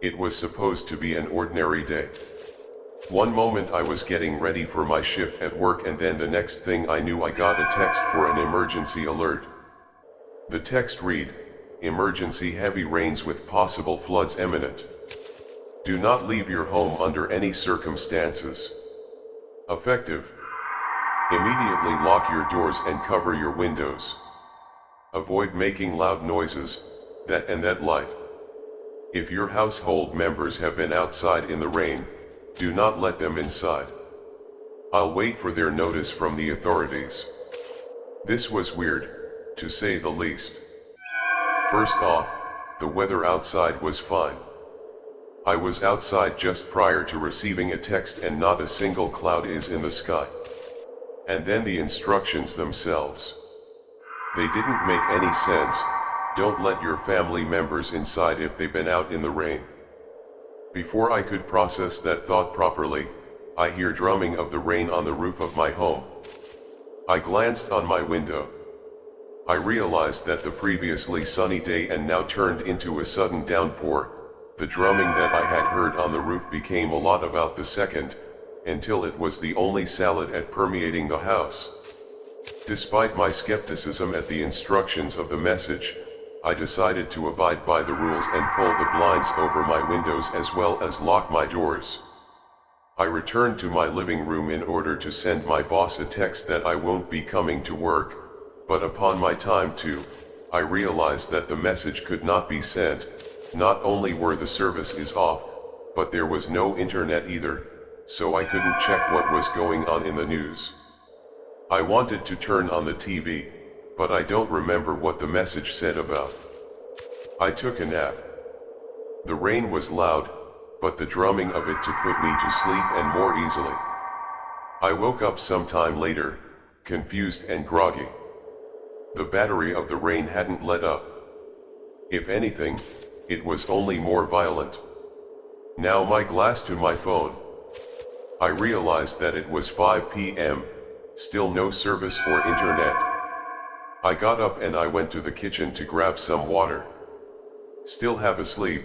It was supposed to be an ordinary day. One moment I was getting ready for my shift at work, and then the next thing I knew I got a text for an emergency alert. The text read, "Emergency, heavy rains with possible floods imminent. Do not leave your home under any circumstances. Effective. Immediately lock your doors and cover your windows. Avoid making loud noises, that light. If your household members have been outside in the rain, do not let them inside. I'll wait for their notice from the authorities." This was weird, to say the least. First off, the weather outside was fine. I was outside just prior to receiving a text and not a single cloud is in the sky. And then the instructions themselves. They didn't make any sense. Don't let your family members inside if they've been out in the rain. Before I could process that thought properly, I hear drumming of the rain on the roof of my home. I glanced on my window. I realized that the previously sunny day and now turned into a sudden downpour. The drumming that I had heard on the roof became a lot about the second, until it was the only salad at permeating the house. Despite my skepticism at the instructions of the message, I decided to abide by the rules and pull the blinds over my windows as well as lock my doors. I returned to my living room in order to send my boss a text that I won't be coming to work, but upon my time to, I realized that the message could not be sent. Not only were the services off, but there was no internet either, so I couldn't check what was going on in the news. I wanted to turn on the TV, but I don't remember what the message said about. I took a nap. The rain was loud, but the drumming of it to put me to sleep and more easily. I woke up sometime later, confused and groggy. The battery of the rain hadn't let up. If anything, it was only more violent. Now my glass to my phone. I realized that it was 5 p.m., still no service or internet. I got up and I went to the kitchen to grab some water. Still half asleep,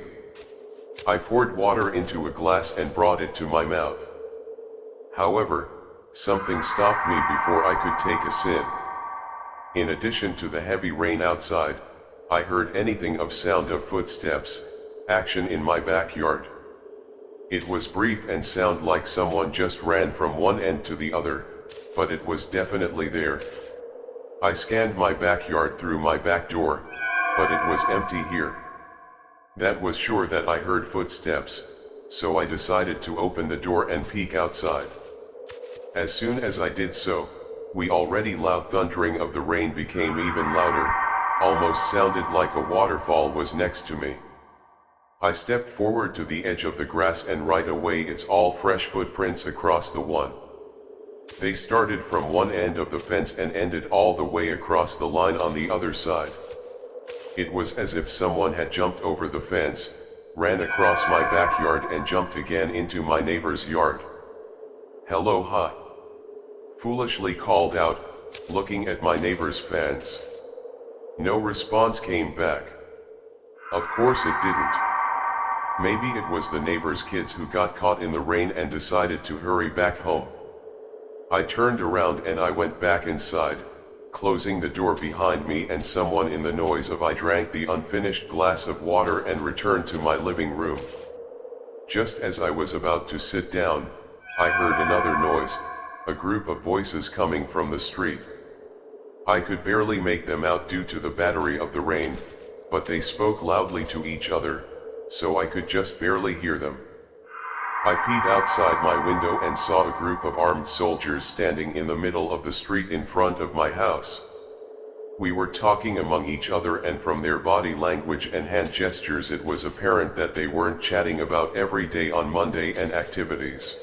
I poured water into a glass and brought it to my mouth. However, something stopped me before I could take a sip. In addition to the heavy rain outside, I heard anything of sound of footsteps, action in my backyard. It was brief and sound like someone just ran from one end to the other, but it was definitely there. I scanned my backyard through my back door, but it was empty here. That was sure that I heard footsteps, so I decided to open the door and peek outside. As soon as I did so, the already loud thundering of the rain became even louder, almost sounded like a waterfall was next to me. I stepped forward to the edge of the grass and right away it's all fresh footprints across the one. They started from one end of the fence and ended all the way across the line on the other side. It was as if someone had jumped over the fence, ran across my backyard and jumped again into my neighbor's yard. "Hello, hi," foolishly called out, looking at my neighbor's fence. No response came back. Of course it didn't. Maybe it was the neighbor's kids who got caught in the rain and decided to hurry back home. I turned around and I went back inside, closing the door behind me and someone in the noise of I drank the unfinished glass of water and returned to my living room. Just as I was about to sit down, I heard another noise, a group of voices coming from the street. I could barely make them out due to the battery of the rain, but they spoke loudly to each other, so I could just barely hear them. I peeped outside my window and saw a group of armed soldiers standing in the middle of the street in front of my house. We were talking among each other, and from their body language and hand gestures it was apparent that they weren't chatting about every day on Monday and activities.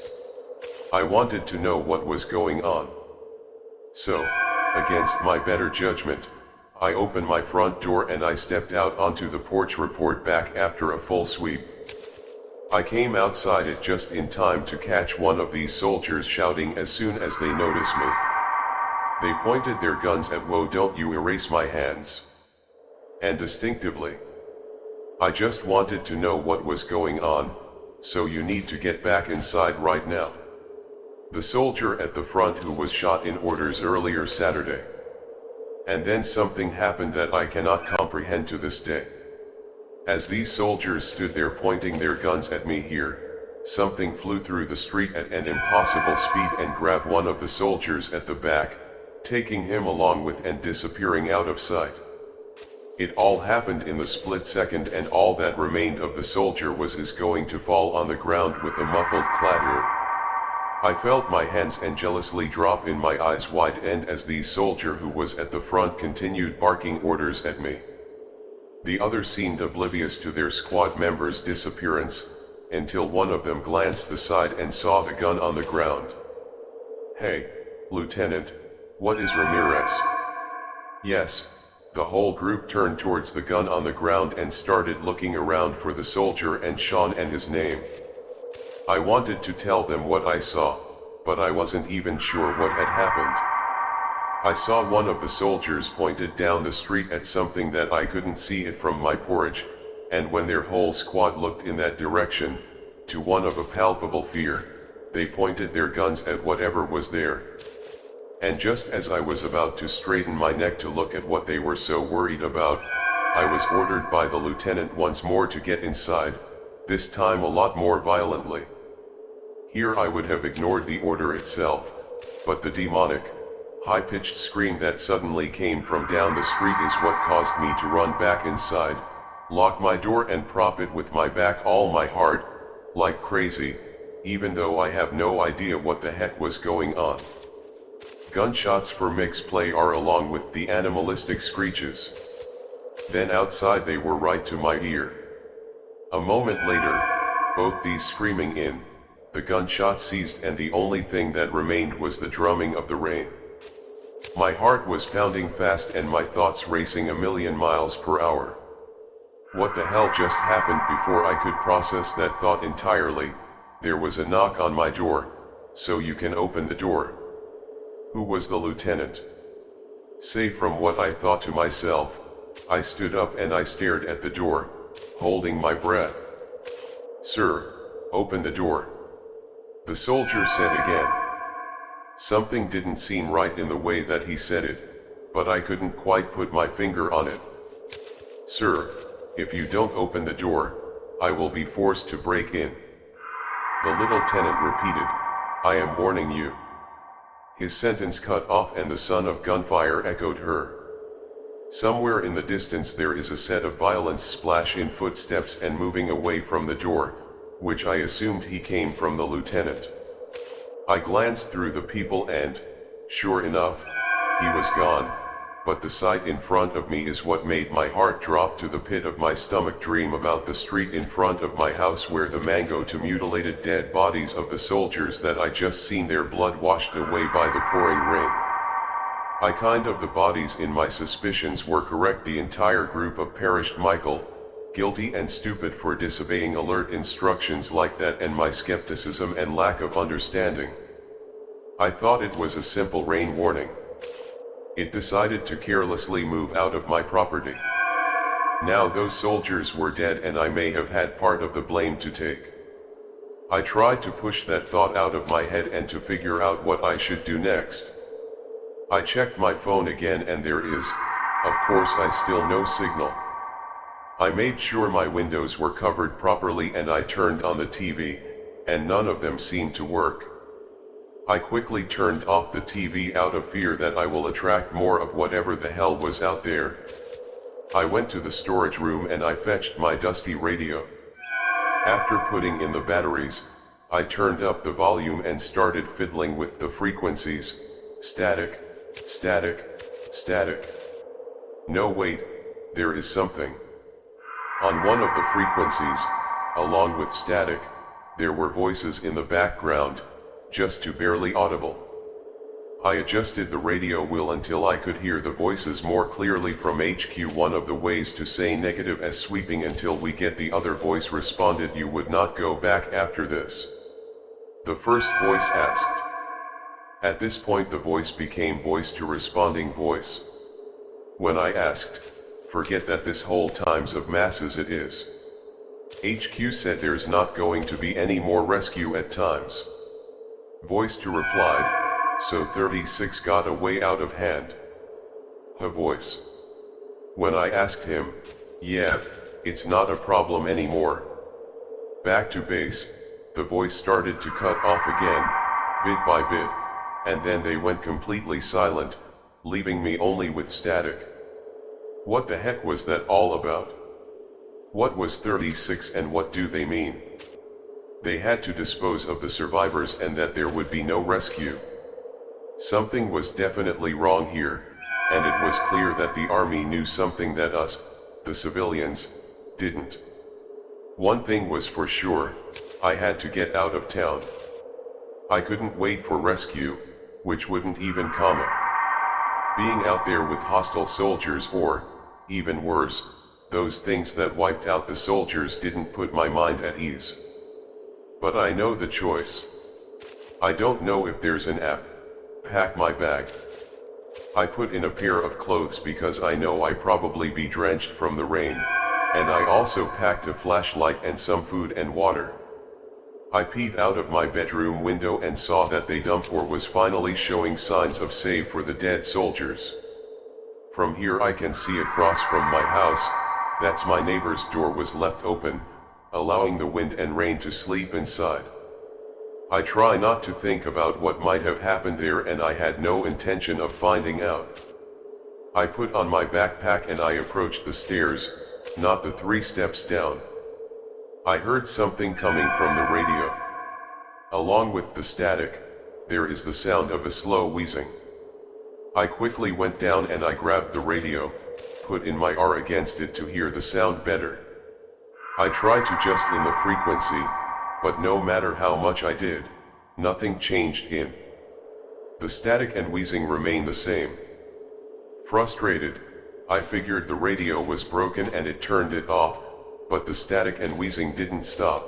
I wanted to know what was going on. So, against my better judgment, I opened my front door and I stepped out onto the porch, report back after a full sweep. I came outside it just in time to catch one of these soldiers shouting as soon as they noticed me. They pointed their guns at "Whoa, don't you erase my hands," and distinctively. I just wanted to know what was going on, so you need to get back inside right now. The soldier at the front who was shot in orders earlier Saturday. And then something happened that I cannot comprehend to this day. As these soldiers stood there pointing their guns at me here, something flew through the street at an impossible speed and grabbed one of the soldiers at the back, taking him along with and disappearing out of sight. It all happened in the split second, and all that remained of the soldier was going to fall on the ground with a muffled clatter. I felt my hands angelously drop in my eyes wide, and as the soldier who was at the front continued barking orders at me. The others seemed oblivious to their squad member's disappearance, until one of them glanced aside and saw the gun on the ground. "Hey, Lieutenant, what is Ramirez?" Yes, the whole group turned towards the gun on the ground and started looking around for the soldier and Sean and his name. I wanted to tell them what I saw, but I wasn't even sure what had happened. I saw one of the soldiers pointed down the street at something that I couldn't see it from my porch, and when their whole squad looked in that direction, to one of a palpable fear, they pointed their guns at whatever was there. And just as I was about to straighten my neck to look at what they were so worried about, I was ordered by the lieutenant once more to get inside, this time a lot more violently. Here I would have ignored the order itself, but the demonic, high-pitched scream that suddenly came from down the street is what caused me to run back inside, lock my door and prop it with my back all my heart, like crazy, even though I have no idea what the heck was going on. Gunshots for mix play are along with the animalistic screeches. Then outside they were right to my ear. A moment later, both these screaming in, the gunshot ceased, and the only thing that remained was the drumming of the rain. My heart was pounding fast and my thoughts racing a million miles per hour. What the hell just happened? Before I could process that thought entirely, there was a knock on my door. "So you can open the door." Who was the lieutenant? Save from what I thought to myself, I stood up and I stared at the door, holding my breath. "Sir, open the door," the soldier said again. Something didn't seem right in the way that he said it, but I couldn't quite put my finger on it. "Sir, if you don't open the door, I will be forced to break in," the little tenant repeated. "I am warning you." His sentence cut off and the son of gunfire echoed her. Somewhere in the distance there is a set of violent splash in footsteps and moving away from the door, which I assumed he came from the lieutenant. I glanced through the people and, sure enough, he was gone, but the sight in front of me is what made my heart drop to the pit of my stomach. Dream about the street in front of my house where the mango to mutilated dead bodies of the soldiers that I just seen, their blood washed away by the pouring rain. I kind of the bodies in my suspicions were correct. The entire group of perished. Michael, guilty and stupid for disobeying alert instructions like that, and my skepticism and lack of understanding. I thought it was a simple rain warning. It decided to carelessly move out of my property. Now those soldiers were dead and I may have had part of the blame to take. I tried to push that thought out of my head and to figure out what I should do next. I checked my phone again and there is, of course, still no signal. I made sure my windows were covered properly and I turned on the TV, and none of them seemed to work. I quickly turned off the TV out of fear that I will attract more of whatever the hell was out there. I went to the storage room and I fetched my dusty radio. After putting in the batteries, I turned up the volume and started fiddling with the frequencies. Static, static, static. No, wait, there is something. On one of the frequencies, along with static, there were voices in the background, just too barely audible. I adjusted the radio wheel until I could hear the voices more clearly from HQ. One of the ways to say negative as sweeping until we get the other voice responded, "You would not go back after this?" The first voice asked. At this point the voice became voice to responding voice. When I asked, Forget that this whole times of masses it is. HQ said there's not going to be any more rescue at times. Voice to replied, so 36 got away out of hand. A voice. When I asked him, yeah, it's not a problem anymore. Back to base, the voice started to cut off again, bit by bit, and then they went completely silent, leaving me only with static. What the heck was that all about? What was 36 and what do they mean? They had to dispose of the survivors and that there would be no rescue. Something was definitely wrong here, and it was clear that the army knew something that us, the civilians, didn't. One thing was for sure, I had to get out of town. I couldn't wait for rescue, which wouldn't even come. Being out there with hostile soldiers or, even worse, those things that wiped out the soldiers didn't put my mind at ease. But I know the choice. I don't know if there's an app. Pack my bag. I put in a pair of clothes because I know I probably be drenched from the rain, and I also packed a flashlight and some food and water. I peeped out of my bedroom window and saw that the dumper was finally showing signs of save for the dead soldiers. From here I can see across from my house, that's my neighbor's door was left open, allowing the wind and rain to sleep inside. I try not to think about what might have happened there and I had no intention of finding out. I put on my backpack and I approached the stairs, not the 3 steps down. I heard something coming from the radio. Along with the static, there is the sound of a slow wheezing. I quickly went down and I grabbed the radio, put in my ear against it to hear the sound better. I tried to adjust in the frequency, but no matter how much I did, nothing changed in. The static and wheezing remained the same. Frustrated, I figured the radio was broken and it turned it off, but the static and wheezing didn't stop.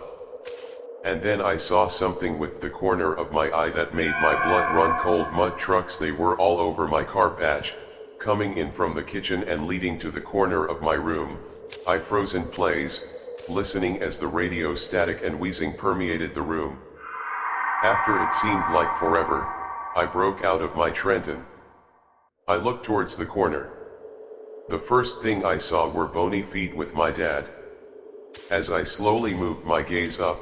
And then I saw something with the corner of my eye that made my blood run cold. Mud trucks, they were all over my car patch, coming in from the kitchen and leading to the corner of my room. I froze in place, listening as the radio static and wheezing permeated the room. After it seemed like forever, I broke out of my Trenton. I looked towards the corner. The first thing I saw were bony feet with my dad. As I slowly moved my gaze up,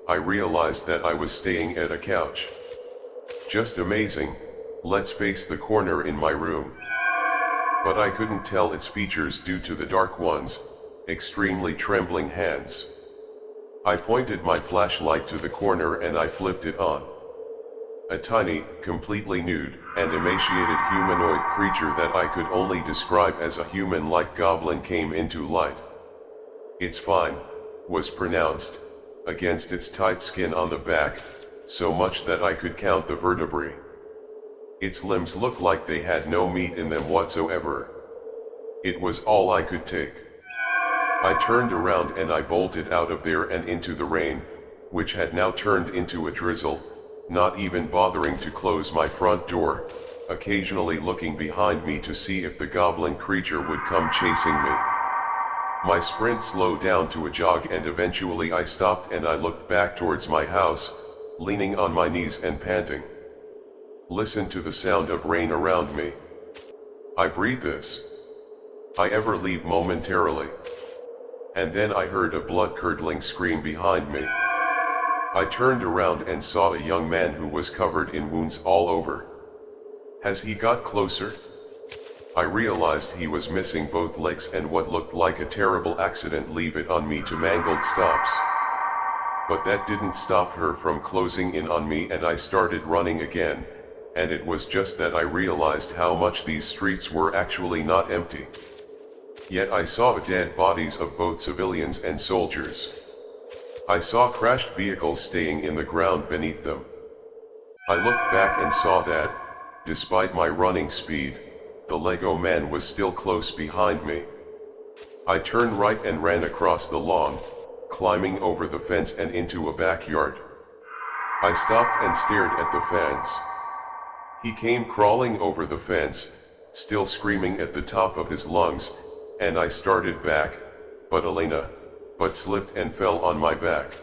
I realized that I was staying at a couch. Just amazing, let's face the corner in my room. But I couldn't tell its features due to the dark ones, extremely trembling hands. I pointed my flashlight to the corner and I flipped it on. A tiny, completely nude, and emaciated humanoid creature that I could only describe as a human-like goblin came into light. Its fine, was pronounced, against its tight skin on the back, so much that I could count the vertebrae. Its limbs looked like they had no meat in them whatsoever. It was all I could take. I turned around and I bolted out of there and into the rain, which had now turned into a drizzle, not even bothering to close my front door, occasionally looking behind me to see if the goblin creature would come chasing me. My sprint slowed down to a jog and eventually I stopped and I looked back towards my house, leaning on my knees and panting. Listen to the sound of rain around me. I breathe this. I ever leave momentarily. And then I heard a blood-curdling scream behind me. I turned around and saw a young man who was covered in wounds all over. As he got closer, I realized he was missing both legs and what looked like a terrible accident leave it on me to mangled stops. But that didn't stop her from closing in on me and I started running again, and it was just that I realized how much these streets were actually not empty. Yet I saw dead bodies of both civilians and soldiers. I saw crashed vehicles staying in the ground beneath them. I looked back and saw that, despite my running speed, the Lego man was still close behind me. I turned right and ran across the lawn, climbing over the fence and into a backyard. I stopped and stared at the fence. He came crawling over the fence, still screaming at the top of his lungs, and I started back, but slipped and fell on my back.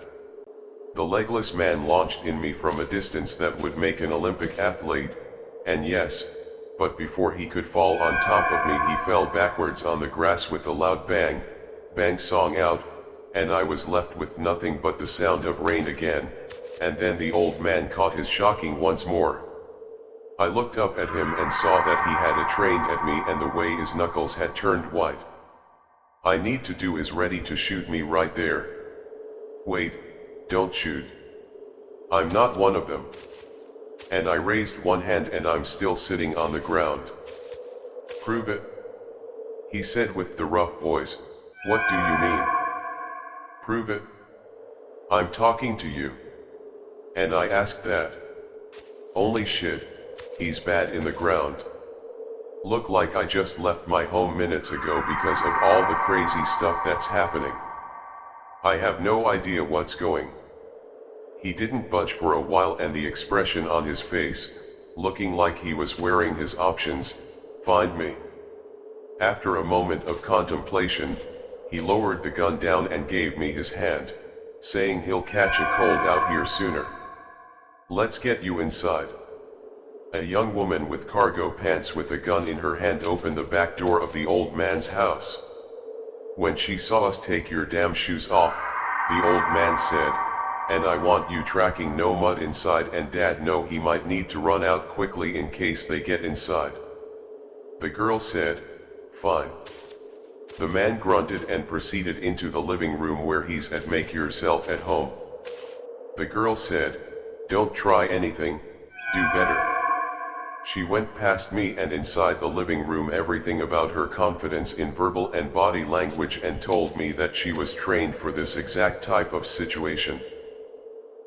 The legless man launched in me from a distance that would make an Olympic athlete, and yes, but before he could fall on top of me he fell backwards on the grass with a loud bang, bang song out, and I was left with nothing but the sound of rain again, and then the old man caught his shocking once more. I looked up at him and saw that he had trained at me and the way his knuckles had turned white. I need to do is ready to shoot me right there. Wait, don't shoot. I'm not one of them. And I raised one hand and I'm still sitting on the ground. Prove it. He said with the rough voice, what do you mean? Prove it. I'm talking to you. And I asked that. Only shit, he's bad in the ground. Look like I just left my home minutes ago because of all the crazy stuff that's happening. I have no idea what's going. He didn't budge for a while and the expression on his face, looking like he was wearing his options, find me. After a moment of contemplation, he lowered the gun down and gave me his hand, saying he'll catch a cold out here sooner. Let's get you inside. A young woman with cargo pants with a gun in her hand opened the back door of the old man's house. When she saw us, take your damn shoes off, the old man said, and I want you tracking no mud inside, and Dad know he might need to run out quickly in case they get inside. The girl said, fine. The man grunted and proceeded into the living room where he's at make yourself at home. The girl said, don't try anything, do better. She went past me and inside the living room everything about her confidence in verbal and body language and told me that she was trained for this exact type of situation.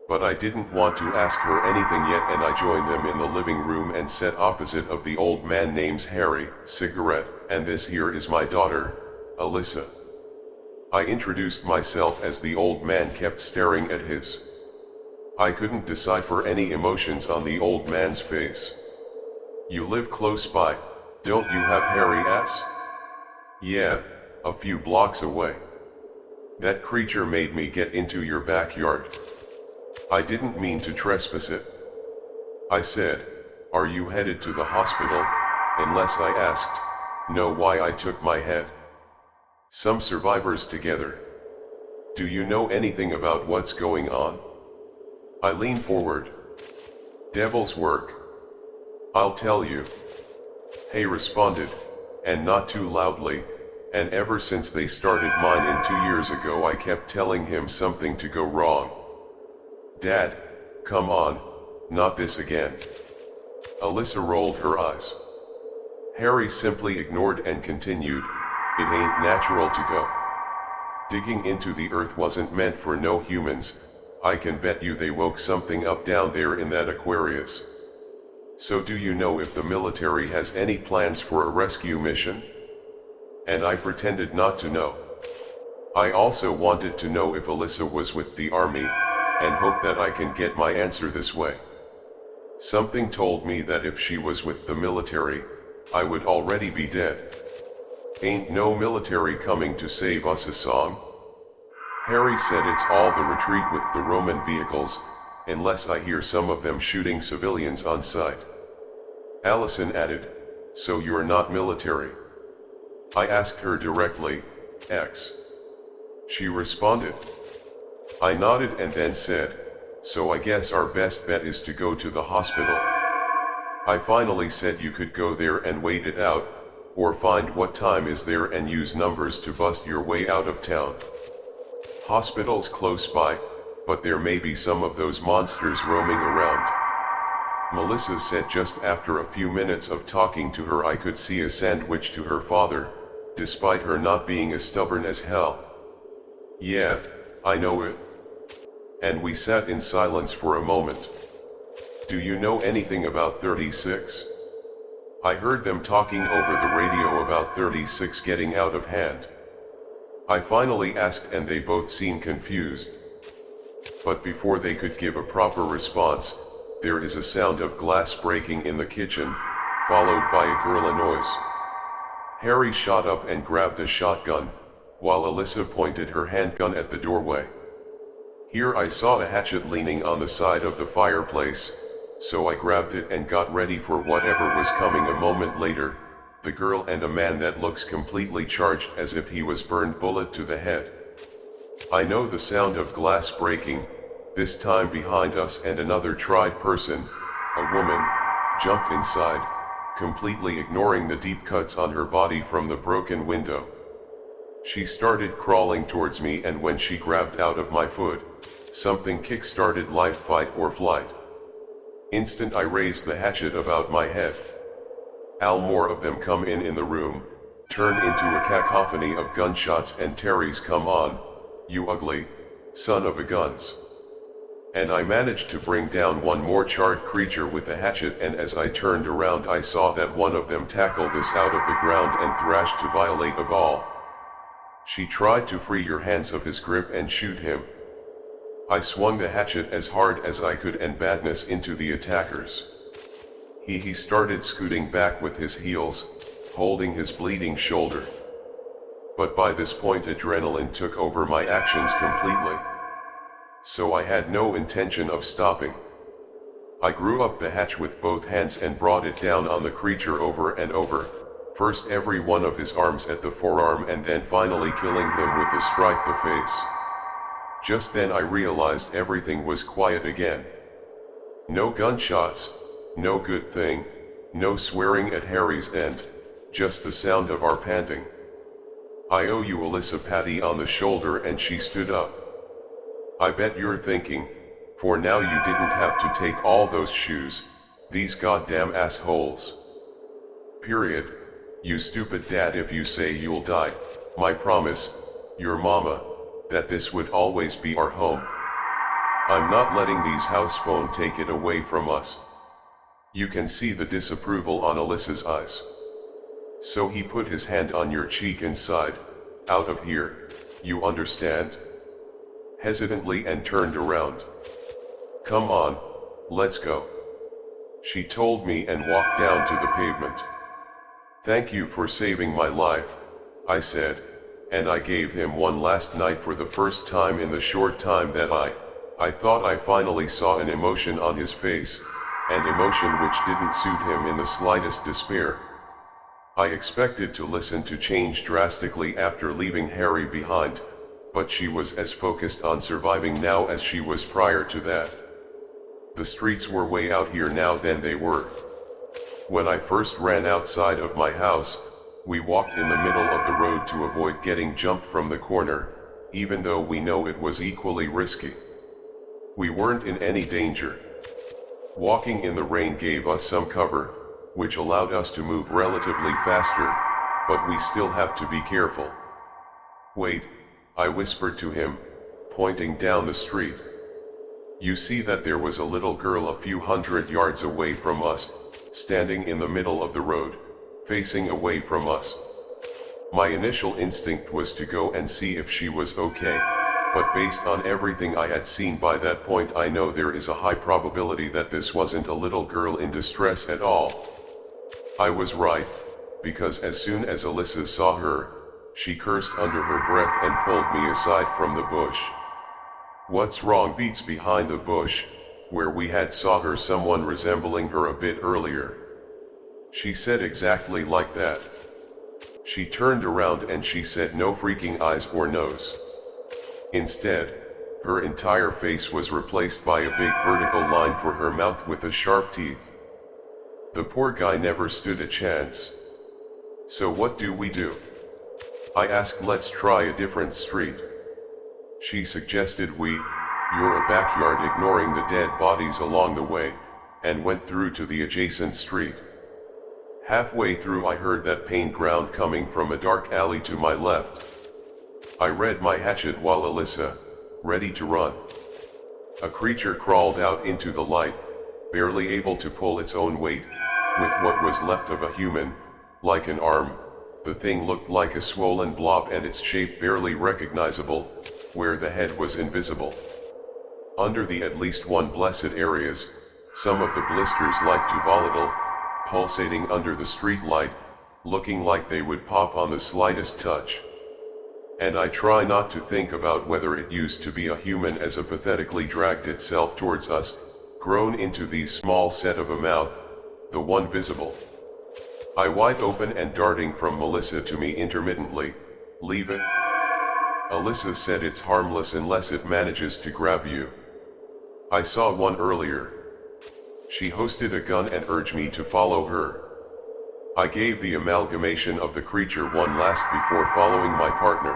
But I didn't want to ask her anything yet and I joined them in the living room and sat opposite of the old man name's Harry, cigarette, and this here is my daughter, Alyssa. I introduced myself as the old man kept staring at his. I couldn't decipher any emotions on the old man's face. You live close by, don't you have Harry ass? Yeah, a few blocks away. That creature made me get into your backyard. I didn't mean to trespass it. I said, are you headed to the hospital? Unless I asked, know why I took my head. Some survivors together. Do you know anything about what's going on? I leaned forward. Devil's work. I'll tell you. Hay responded, and not too loudly, and ever since they started mine in 2 years ago I kept telling him something to go wrong. Dad, come on, not this again. Alyssa rolled her eyes. Harry simply ignored and continued, it ain't natural to go. Digging into the earth wasn't meant for no humans, I can bet you they woke something up down there in that Aquarius. So do you know if the military has any plans for a rescue mission? And I pretended not to know. I also wanted to know if Alyssa was with the army, and hope that I can get my answer this way. Something told me that if she was with the military, I would already be dead. Ain't no military coming to save us a song. Harry said it's all the retreat with the Roman vehicles, unless I hear some of them shooting civilians on sight. Allison added, so you're not military? I asked her directly, X. She responded. I nodded and then said, so I guess our best bet is to go to the hospital. I finally said you could go there and wait it out, or find what time is there and use numbers to bust your way out of town. Hospital's close by, but there may be some of those monsters roaming around. Melissa said just after a few minutes of talking to her I could see a sandwich to her father, despite her not being as stubborn as hell. Yeah, I know it. And we sat in silence for a moment. Do you know anything about 36? I heard them talking over the radio about 36 getting out of hand. I finally asked and they both seemed confused. But before they could give a proper response, there is a sound of glass breaking in the kitchen, followed by a girl noise. Harry shot up and grabbed a shotgun, while Alyssa pointed her handgun at the doorway. Here I saw a hatchet leaning on the side of the fireplace, so I grabbed it and got ready for whatever was coming. A moment later, the girl and a man that looks completely charged as if he was burned bullet to the head. I know the sound of glass breaking, this time behind us, and another tried person, a woman, jumped inside, completely ignoring the deep cuts on her body from the broken window. She started crawling towards me, and when she grabbed out of my foot, something kick-started life fight or flight. Instant I raised the hatchet about my head. Al, more of them come in the room, turn into a cacophony of gunshots and Terry's "Come on, you ugly son of a guns." And I managed to bring down one more charred creature with the hatchet, and as I turned around I saw that one of them tackled this out of the ground and thrashed to violate of all. She tried to free your hands of his grip and shoot him. I swung the hatchet as hard as I could and badness into the attackers. He started scooting back with his heels, holding his bleeding shoulder. But by this point adrenaline took over my actions completely. So I had no intention of stopping. I grew up the hatch with both hands and brought it down on the creature over and over, first every one of his arms at the forearm and then finally killing him with a strike the face. Just then I realized everything was quiet again. No gunshots, no good thing, no swearing at Harry's end, just the sound of our panting. I owe you, Alyssa patty on the shoulder, and she stood up. I bet you're thinking, for now you didn't have to take all those shoes, these goddamn assholes. Period. You stupid dad, if you say you'll die, my promise, your mama, that this would always be our home. I'm not letting these house phone take it away from us. You can see the disapproval on Alyssa's eyes. So he put his hand on your cheek and sighed, "Out of here, you understand?" Hesitantly, and turned around. "Come on, let's go," she told me and walked down to the pavement. "Thank you for saving my life," I said, and I gave him one last night for the first time in the short time that I thought I finally saw an emotion on his face, an emotion which didn't suit him in the slightest. Despair. I expected to listen to change drastically after leaving Harry behind, but she was as focused on surviving now as she was prior to that. The streets were way out here now than they were. When I first ran outside of my house, we walked in the middle of the road to avoid getting jumped from the corner, even though we know it was equally risky. We weren't in any danger. Walking in the rain gave us some cover, which allowed us to move relatively faster, but we still have to be careful. "Wait," I whispered to him, pointing down the street. "You see that there was a little girl a few hundred yards away from us, standing in the middle of the road, facing away from us." My initial instinct was to go and see if she was okay, but based on everything I had seen by that point, I know there is a high probability that this wasn't a little girl in distress at all. I was right, because as soon as Alyssa saw her, she cursed under her breath and pulled me aside from the bush. "What's wrong?" beats behind the bush, where we had saw her, someone resembling her a bit earlier. She said exactly like that. She turned around and she said no freaking eyes or nose. Instead, her entire face was replaced by a big vertical line for her mouth with the sharp teeth. The poor guy never stood a chance. So what do we do? I asked. "Let's try a different street." She suggested you're a backyard, ignoring the dead bodies along the way, and went through to the adjacent street. Halfway through I heard that pain ground coming from a dark alley to my left. I read my hatchet while Alyssa, ready to run. A creature crawled out into the light, barely able to pull its own weight, with what was left of a human, like an arm. The thing looked like a swollen blob and its shape barely recognizable, where the head was invisible. Under the at least one blessed areas, some of the blisters like too volatile, pulsating under the street light, looking like they would pop on the slightest touch. And I try not to think about whether it used to be a human as it pathetically dragged itself towards us, grown into the small set of a mouth, the one visible. I wide open and darting from Melissa to me intermittently, leave it. Alyssa said it's harmless unless it manages to grab you. I saw one earlier. She hosted a gun and urged me to follow her. I gave the amalgamation of the creature one last before following my partner.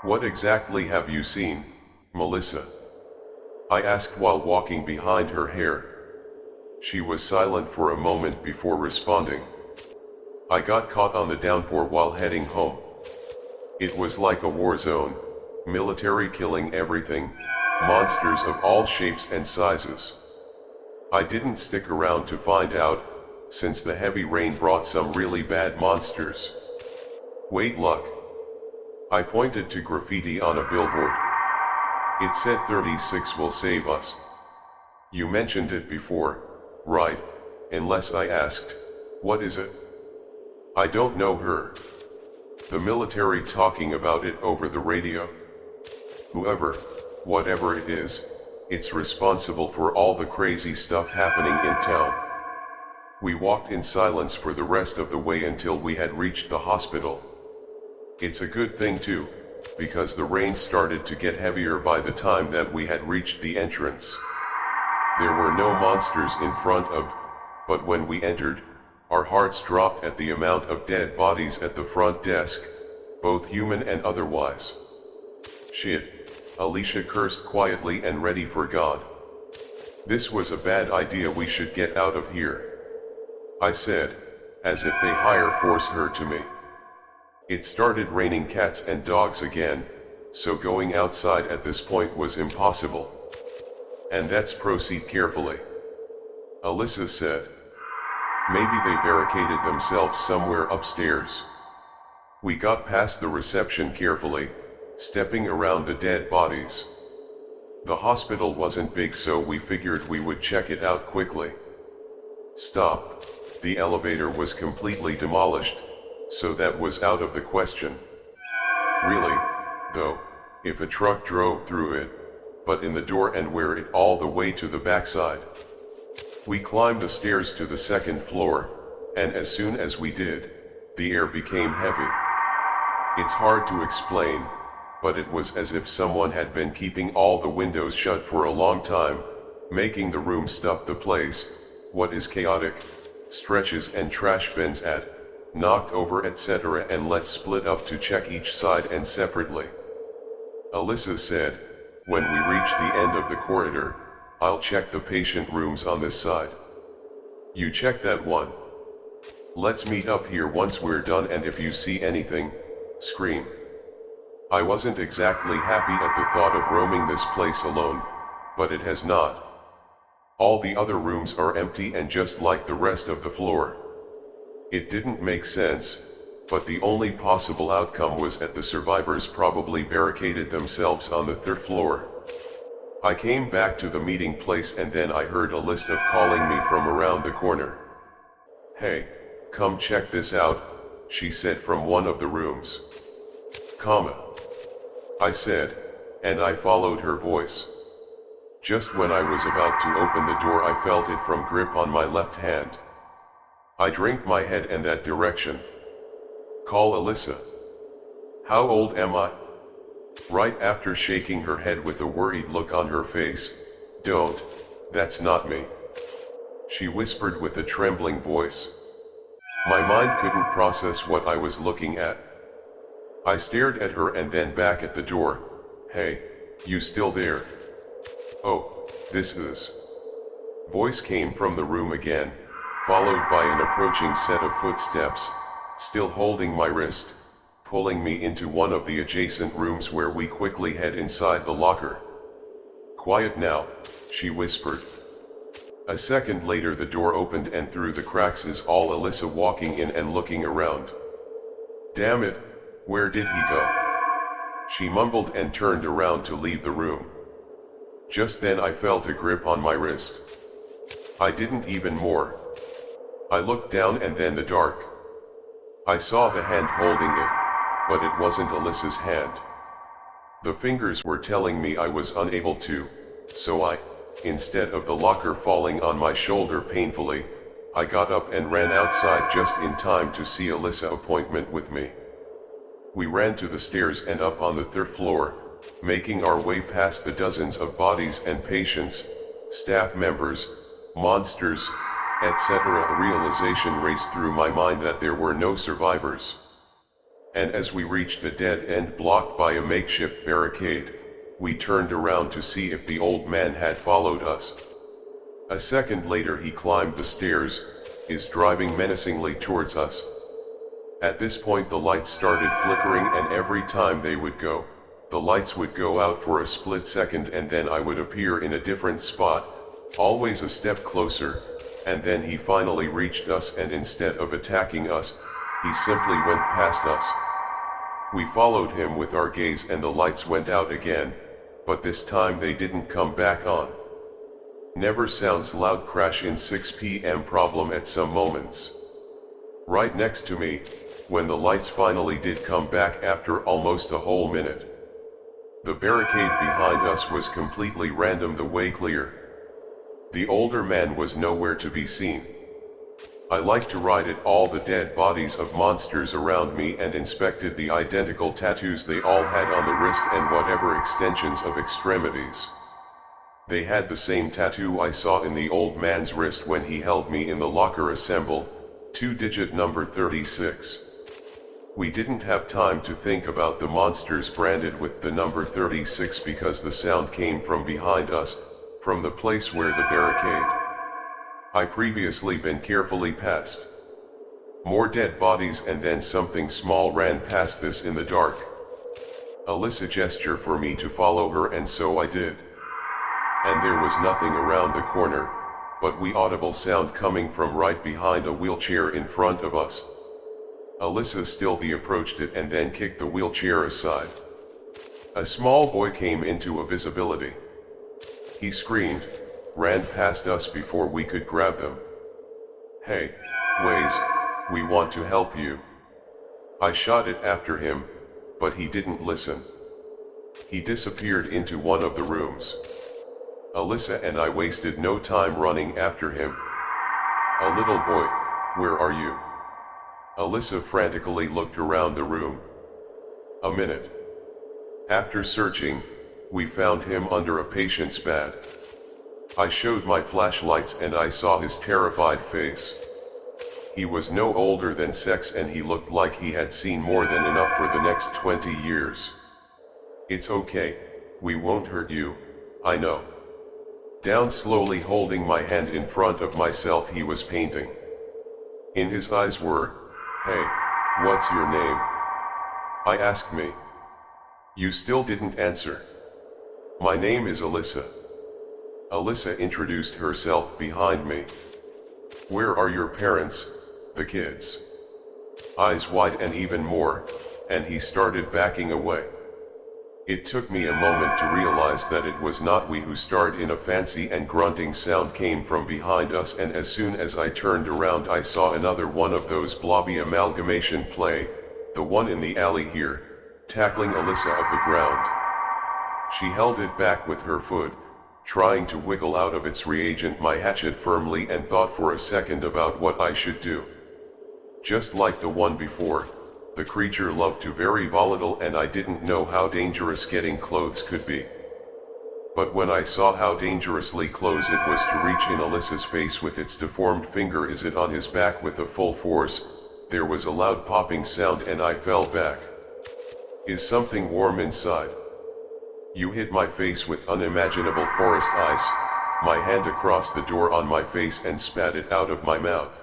What exactly have you seen, Melissa? I asked while walking behind her hair. She was silent for a moment before responding. I got caught on the downpour while heading home. It was like a war zone, military killing everything, monsters of all shapes and sizes. I didn't stick around to find out, since the heavy rain brought some really bad monsters. Wait, look. I pointed to graffiti on a billboard. It said 36 will save us. You mentioned it before, right? Unless I asked, what is it? I don't know her. The military talking about it over the radio? Whoever, whatever it is, it's responsible for all the crazy stuff happening in town. We walked in silence for the rest of the way until we had reached the hospital. It's a good thing too, because the rain started to get heavier by the time that we had reached the entrance. There were no monsters in front of, but when we entered, our hearts dropped at the amount of dead bodies at the front desk, both human and otherwise. Shit, Alicia cursed quietly and ready for God. This was a bad idea, we should get out of here, I said, as if they hire force her to me. It started raining cats and dogs again, so going outside at this point was impossible. And let's proceed carefully, Alyssa said. Maybe they barricaded themselves somewhere upstairs. We got past the reception carefully, stepping around the dead bodies. The hospital wasn't big, so we figured we would check it out quickly. Stop, the elevator was completely demolished, so that was out of the question. Really, though, if a truck drove through it, but in the door and wear it all the way to the backside. We climbed the stairs to the second floor, and as soon as we did, the air became heavy. It's hard to explain, but it was as if someone had been keeping all the windows shut for a long time, making the room stuff the place, what is chaotic, stretches and trash bins at, knocked over etc. and let's split up to check each side and separately. Alyssa said, when we reach the end of the corridor, I'll check the patient rooms on this side. You check that one. Let's meet up here once we're done, and if you see anything, scream. I wasn't exactly happy at the thought of roaming this place alone, but it has not. All the other rooms are empty and just like the rest of the floor. It didn't make sense, but the only possible outcome was that the survivors probably barricaded themselves on the third floor. I came back to the meeting place and then I heard a list of calling me from around the corner. Hey, come check this out, she said from one of the rooms. Comma. I said, and I followed her voice. Just when I was about to open the door, I felt it from grip on my left hand. I drained my head in that direction. Call Alyssa. How old am I? Right after shaking her head with a worried look on her face, don't, that's not me. She whispered with a trembling voice. My mind couldn't process what I was looking at. I stared at her and then back at the door. Hey, you still there? Oh, this is. Voice came from the room again, followed by an approaching set of footsteps, still holding my wrist, pulling me into one of the adjacent rooms where we quickly head inside the locker. Quiet now, she whispered. A second later the door opened and through the cracks is all Alyssa walking in and looking around. Damn it, where did he go? She mumbled and turned around to leave the room. Just then I felt a grip on my wrist. I didn't even more. I looked down and then the dark. I saw the hand holding it, but it wasn't Alyssa's hand. The fingers were telling me I was unable to, so instead of the locker falling on my shoulder painfully, I got up and ran outside just in time to see Alyssa appointment with me. We ran to the stairs and up on the third floor, making our way past the dozens of bodies and patients, staff members, monsters, etc. A realization raced through my mind that there were no survivors. And as we reached a dead end blocked by a makeshift barricade, we turned around to see if the old man had followed us. A second later he climbed the stairs, is driving menacingly towards us. At this point the lights started flickering, and every time they would go, the lights would go out for a split second and then I would appear in a different spot, always a step closer, and then he finally reached us, and instead of attacking us, he simply went past us. We followed him with our gaze and the lights went out again, but this time they didn't come back on. Never sounds loud crash in 6 p.m. problem at some moments. Right next to me, when the lights finally did come back after almost a whole minute. The barricade behind us was completely random, the way clear. The older man was nowhere to be seen. I liked to ride at all the dead bodies of monsters around me and inspected the identical tattoos they all had on the wrist and whatever extensions of extremities. They had the same tattoo I saw in the old man's wrist when he held me in the locker. Assemble, 2-digit number 36. We didn't have time to think about the monsters branded with the number 36 because the sound came from behind us, from the place where the barricade I previously been carefully past. More dead bodies and then something small ran past this in the dark. Alyssa gestured for me to follow her and so I did. And there was nothing around the corner, but we audible sound coming from right behind a wheelchair in front of us. Alyssa stealthily approached it and then kicked the wheelchair aside. A small boy came into visibility. He screamed, ran past us before we could grab them. "Hey, Waze, we want to help you." I shot it after him, but he didn't listen. He disappeared into one of the rooms. Alyssa and I wasted no time running after him. "A little boy, where are you?" Alyssa frantically looked around the room. A minute. After searching, we found him under a patient's bed. I showed my flashlights and I saw his terrified face. He was no older than 6 and he looked like he had seen more than enough for the next 20 years. "It's okay, we won't hurt you, I know." Down slowly, holding my hand in front of myself, he was painting. In his eyes were, "Hey, what's your name?" I asked me. "You still didn't answer." "My name is Alyssa." Alyssa introduced herself behind me. "Where are your parents, the kids?" Eyes wide and even more, and he started backing away. It took me a moment to realize that it was not we who started in. A fancy and grunting sound came from behind us, and as soon as I turned around I saw another one of those blobby amalgamation play, the one in the alley here, tackling Alyssa of the ground. She held it back with her foot, trying to wiggle out of its reagent my hatchet firmly, and thought for a second about what I should do. Just like the one before, the creature loved to very volatile and I didn't know how dangerous getting close could be. But when I saw how dangerously close it was to reach in Alyssa's face with its deformed finger, is it on his back with a full force, there was a loud popping sound and I fell back. "Is something warm inside?" "You hit my face with unimaginable forest ice," my hand across the door on my face and spat it out of my mouth.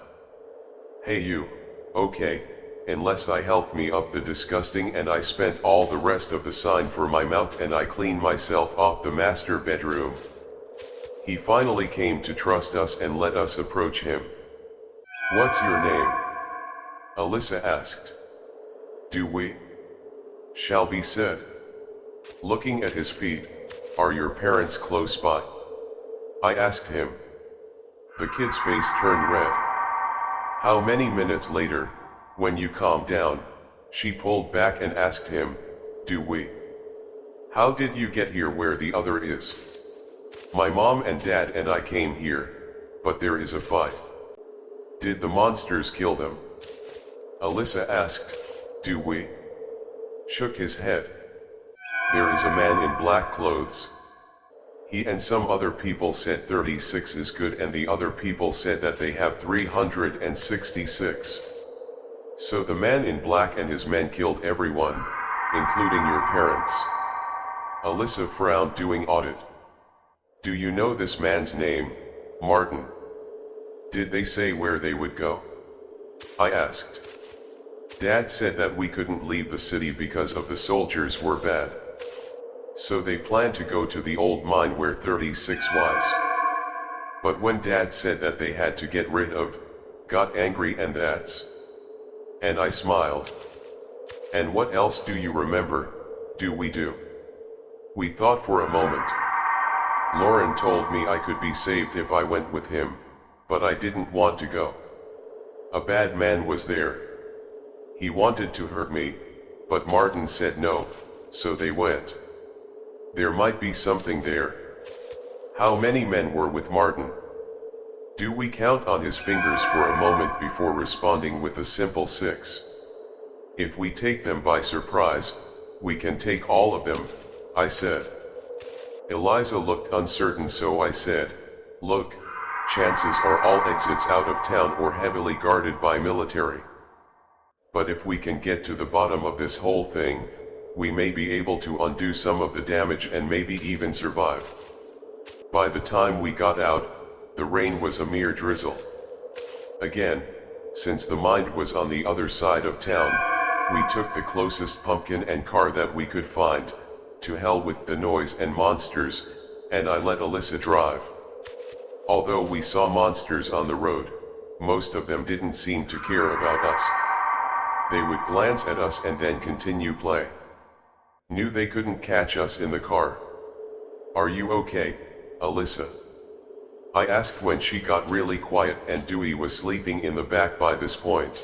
"Hey you, okay, unless I helped me up the disgusting," and I spent all the rest of the sign for my mouth and I cleaned myself off the master bedroom. He finally came to trust us and let us approach him. "What's your name?" Alyssa asked. "Do we?" Shelby said. Looking at his feet, "Are your parents close by?" I asked him. The kid's face turned red. How many minutes later, When you calm down, she pulled back and asked him, do we? How did you get here where the other is? My mom and dad and I came here, but there is a fight. Did the monsters kill them? Alyssa asked, do we? Shook his head. There is a man in black clothes. He and some other people said 36 is good and the other people said that they have 366. So the man in black and his men killed everyone, including your parents. Alyssa frowned, doing audit. Do you know this man's name, Martin? Did they say where they would go? I asked. Dad said that we couldn't leave the city because of the soldiers were bad. So they planned to go to the old mine where 36 was. But when Dad said that they had to get rid of, got angry and that's. And I smiled. And what else do you remember, do? We thought for a moment. Lauren told me I could be saved if I went with him, but I didn't want to go. A bad man was there. He wanted to hurt me, but Martin said no, so they went. There might be something there. How many men were with Martin? Do we count on his fingers for a moment before responding with a simple 6? If we take them by surprise, we can take all of them, I said. Eliza looked uncertain, so I said, look, chances are all exits out of town or heavily guarded by military. But if we can get to the bottom of this whole thing, we may be able to undo some of the damage and maybe even survive. By the time we got out, the rain was a mere drizzle. Again, since the mine was on the other side of town, we took the closest pumpkin and car that we could find. To hell with the noise and monsters, and I let Alyssa drive. Although we saw monsters on the road, most of them didn't seem to care about us. They would glance at us and then continue play. Knew they couldn't catch us in the car. Are you okay, Alyssa? I asked when she got really quiet and Dewey was sleeping in the back by this point.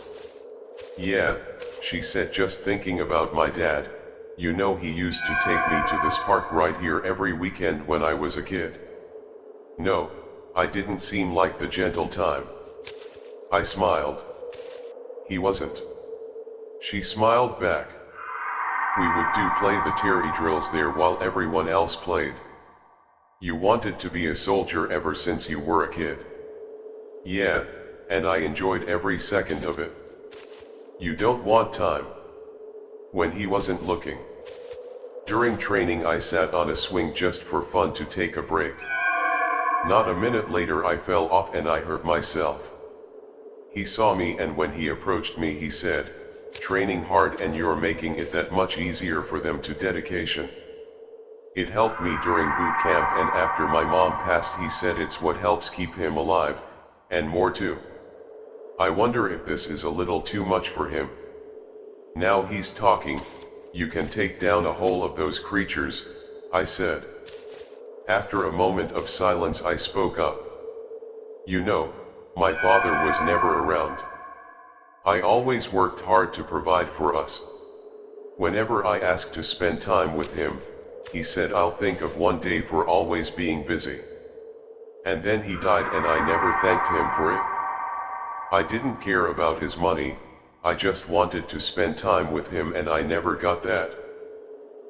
Yeah, she said, just thinking about my dad. You know, he used to take me to this park right here every weekend when I was a kid. No, I didn't seem like the gentle type. I smiled. He wasn't. She smiled back. We would play the Terry drills there while everyone else played. You wanted to be a soldier ever since you were a kid. Yeah, and I enjoyed every second of it. You don't want time. When he wasn't looking. During training I sat on a swing just for fun to take a break. Not a minute later I fell off and I hurt myself. He saw me and when he approached me he said, training hard and you're making it that much easier for them to dedication. It helped me during boot camp and after my mom passed he said it's what helps keep him alive, and more too. I wonder if this is a little too much for him. Now he's talking, you can take down a whole of those creatures, I said. After a moment of silence I spoke up. You know, my father was never around. I always worked hard to provide for us. Whenever I asked to spend time with him, he said I'll think of one day for always being busy. And then he died and I never thanked him for it. I didn't care about his money, I just wanted to spend time with him and I never got that.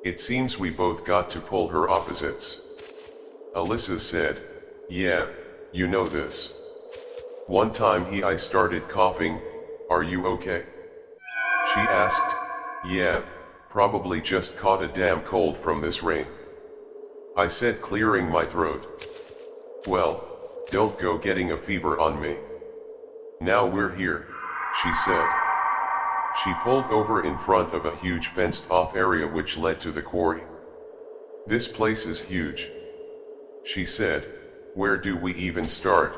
It seems we both got to polar opposites. Alyssa said, yeah, you know this. One time I started coughing, are you okay? She asked, yeah, probably just caught a damn cold from this rain. I said, clearing my throat. Well, don't go getting a fever on me. Now we're here, she said. She pulled over in front of a huge fenced-off area which led to the quarry. This place is huge. She said, where do we even start?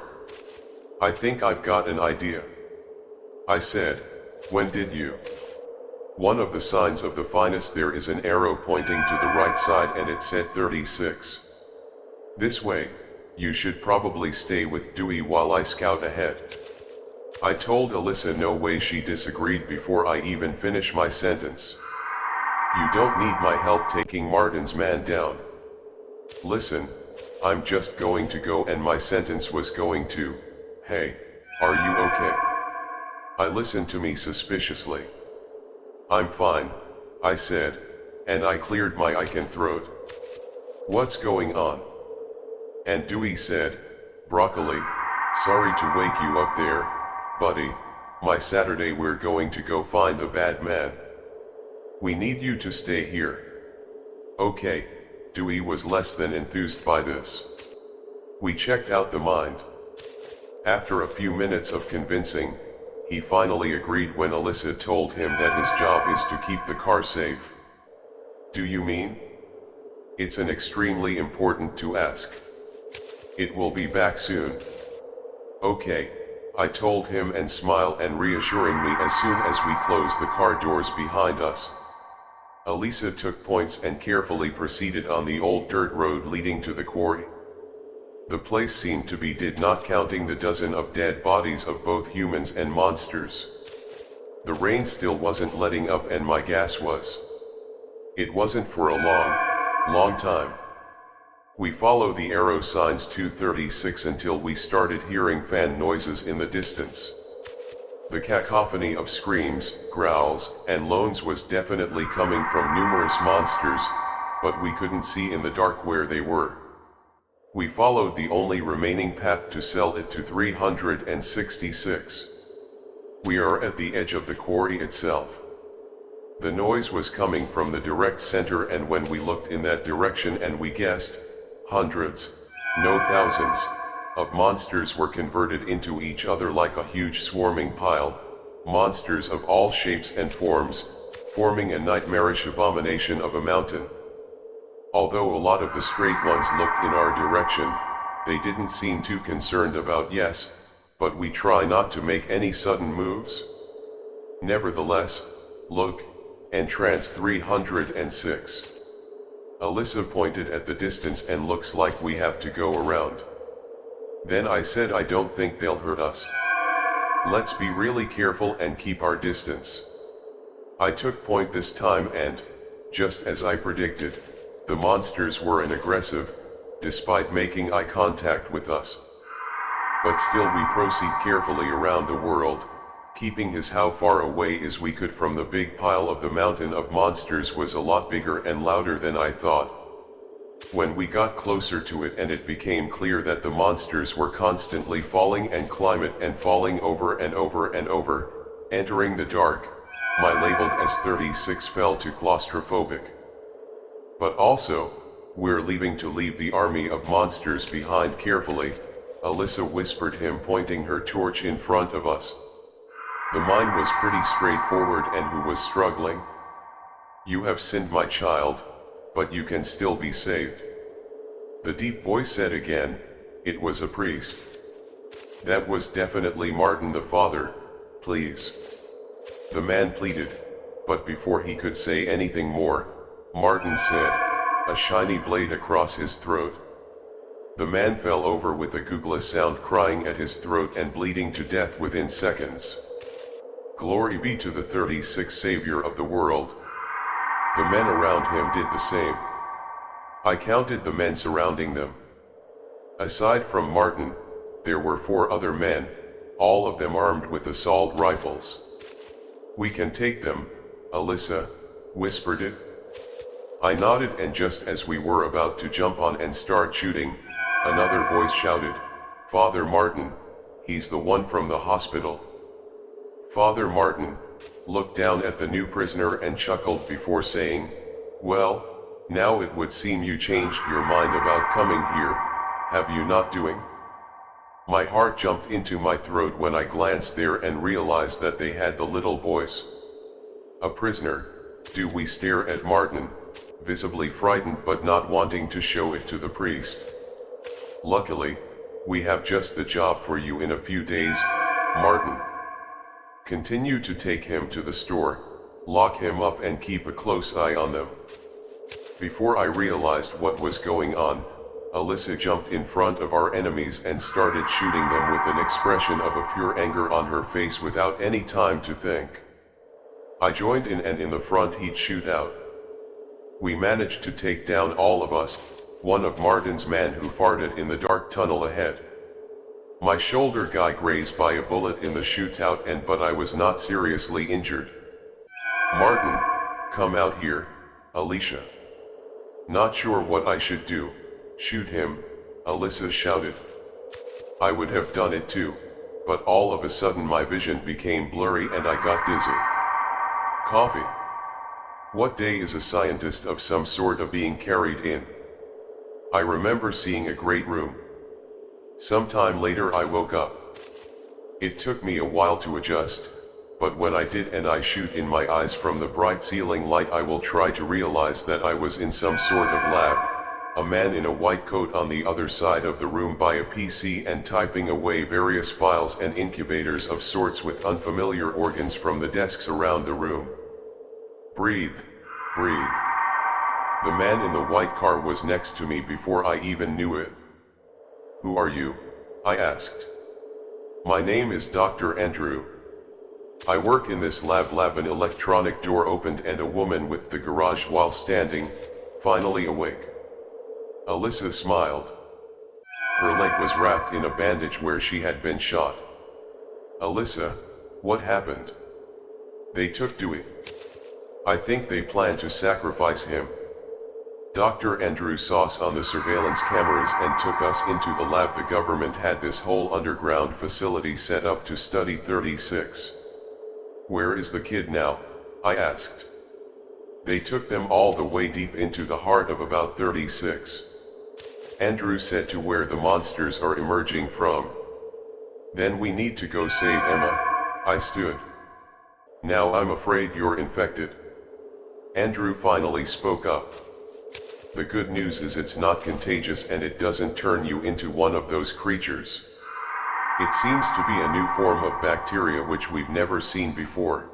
I think I've got an idea. I said, when did you? One of the signs of the finest there is an arrow pointing to the right side and it said 36. This way, you should probably stay with Dewey while I scout ahead. I told Alyssa no way. She disagreed before I even finished my sentence. You don't need my help taking Martin's man down. Listen, I'm just going to go, and my sentence was going to, hey, are you okay? I listened to me suspiciously. I'm fine, I said, and I cleared my eye and throat. What's going on? And Dewey said, broccoli, sorry to wake you up there, buddy, my Saturday we're going to go find the bad man. We need you to stay here. Okay, Dewey was less than enthused by this. We checked out the mind. After a few minutes of convincing, he finally agreed when Alyssa told him that his job is to keep the car safe. Do you mean? It's an extremely important to ask. It will be back soon. Okay, I told him and smiled and reassuring me as soon as we closed the car doors behind us. Alyssa took points and carefully proceeded on the old dirt road leading to the quarry. The place seemed to be dead, not counting the dozen of dead bodies of both humans and monsters. The rain still wasn't letting up and my gas was. It wasn't for a long time. We followed the arrow signs 236 until we started hearing fan noises in the distance. The cacophony of screams, growls, and moans was definitely coming from numerous monsters, but we couldn't see in the dark where they were. We followed the only remaining path to sell it to 366. We are at the edge of the quarry itself. The noise was coming from the direct center, and when we looked in that direction and we guessed, hundreds, no thousands, of monsters were converted into each other like a huge swarming pile, monsters of all shapes and forms, forming a nightmarish abomination of a mountain. Although a lot of the straight ones looked in our direction, they didn't seem too concerned about yes, but we try not to make any sudden moves. Nevertheless, look, entrance 306. Alyssa pointed at the distance and looks like we have to go around. Then I said I don't think they'll hurt us. Let's be really careful and keep our distance. I took point this time and, just as I predicted, the monsters weren't aggressive, despite making eye contact with us. But still we proceed carefully around the world, keeping as how far away as we could from the big pile of the mountain of monsters was a lot bigger and louder than I thought. When we got closer to it and it became clear that the monsters were constantly falling and climbing and falling over and over and over, entering the dark, my labeled as 36 fell to claustrophobic. But also, we're leaving to leave the army of monsters behind carefully, Alyssa whispered him, pointing her torch in front of us. The mine was pretty straightforward, and who was struggling? You have sinned, my child, but you can still be saved. The deep voice said again. It was a priest. That was definitely Martin the father, please. The man pleaded, but before he could say anything more, Martin said, a shiny blade across his throat. The man fell over with a googless sound, crying at his throat and bleeding to death within seconds. Glory be to the 36th Savior of the world. The men around him did the same. I counted the men surrounding them. Aside from Martin, there were 4 other men, all of them armed with assault rifles. We can take them, Alyssa whispered it. I nodded, and just as we were about to jump on and start shooting, another voice shouted, Father Martin, he's the one from the hospital. Father Martin looked down at the new prisoner and chuckled before saying, well, now it would seem you changed your mind about coming here, have you not doing? My heart jumped into my throat when I glanced there and realized that they had the little voice. A prisoner, do we stare at Martin, visibly frightened but not wanting to show it to the priest. Luckily, we have just the job for you in a few days, Martin. Continue to take him to the store, lock him up and keep a close eye on them. Before I realized what was going on, Alyssa jumped in front of our enemies and started shooting them with an expression of a pure anger on her face without any time to think. I joined in, and in the front heat shootout, we managed to take down all of us, one of Martin's men who farted in the dark tunnel ahead. My shoulder got grazed by a bullet in the shootout, but I was not seriously injured. Martin, come out here, Alicia. Not sure what I should do. Shoot him, Alyssa shouted. I would have done it too, but all of a sudden my vision became blurry and I got dizzy. Coffee. What day is a scientist of some sort of being carried in? I remember seeing a great room. Sometime later I woke up. It took me a while to adjust, but when I did and I shoot in my eyes from the bright ceiling light, I will try to realize that I was in some sort of lab, a man in a white coat on the other side of the room by a PC and typing away various files and incubators of sorts with unfamiliar organs from the desks around the room. Breathe, breathe. The man in the white car was next to me before I even knew it. Who are you? I asked. My name is Dr. Andrew. I work in this lab. An electronic door opened and a woman with the garage while standing, finally awake. Alyssa smiled. Her leg was wrapped in a bandage where she had been shot. Alyssa, what happened? They took Dewey. I think they planned to sacrifice him. Dr. Andrew saw us on the surveillance cameras and took us into the lab. The government had this whole underground facility set up to study 36. Where is the kid now? I asked. They took them all the way deep into the heart of about 36. Andrew said, to where the monsters are emerging from. Then we need to go save Emma. I stood. Now I'm afraid you're infected. Andrew finally spoke up. The good news is it's not contagious and it doesn't turn you into one of those creatures. It seems to be a new form of bacteria which we've never seen before.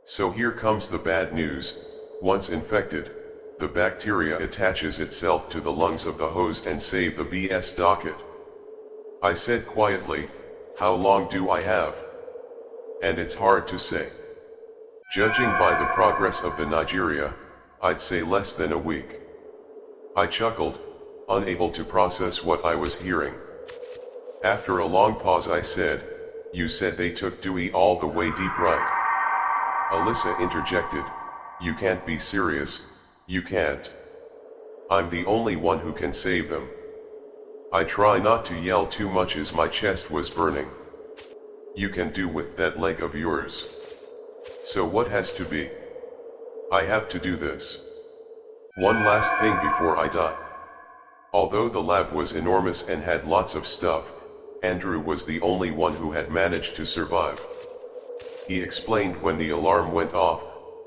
So here comes the bad news. Once infected, the bacteria attaches itself to the lungs of the host and save the BS docket. I said quietly, how long do I have? And it's hard to say. Judging by the progress of the Nigeria, I'd say less than a week. I chuckled, unable to process what I was hearing. After a long pause I said, you said they took Dewey all the way deep, right? Alyssa interjected, you can't be serious, you can't. I'm the only one who can save them. I try not to yell too much as my chest was burning. You can do with that leg of yours. So what has to be? I have to do this. One last thing before I die. Although the lab was enormous and had lots of stuff, Andrew was the only one who had managed to survive. He explained when the alarm went off,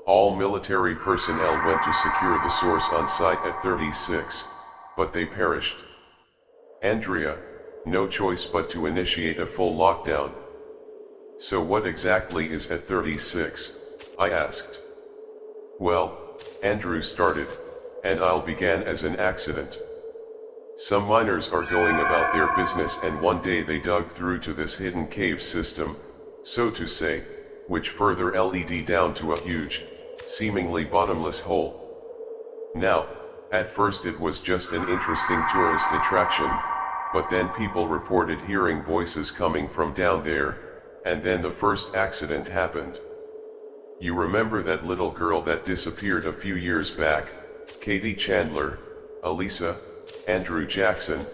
all military personnel went to secure the source on site at 36, but they perished. Andrea, no choice but to initiate a full lockdown. So what exactly is at 36? I asked. Well, Andrew started, and I'll began as an accident. Some miners are going about their business and one day they dug through to this hidden cave system, so to say, which further led down to a huge, seemingly bottomless hole. Now, at first it was just an interesting tourist attraction, but then people reported hearing voices coming from down there, and then the first accident happened. You remember that little girl that disappeared a few years back, Katie Chandler, Elisa, Andrew Jackson?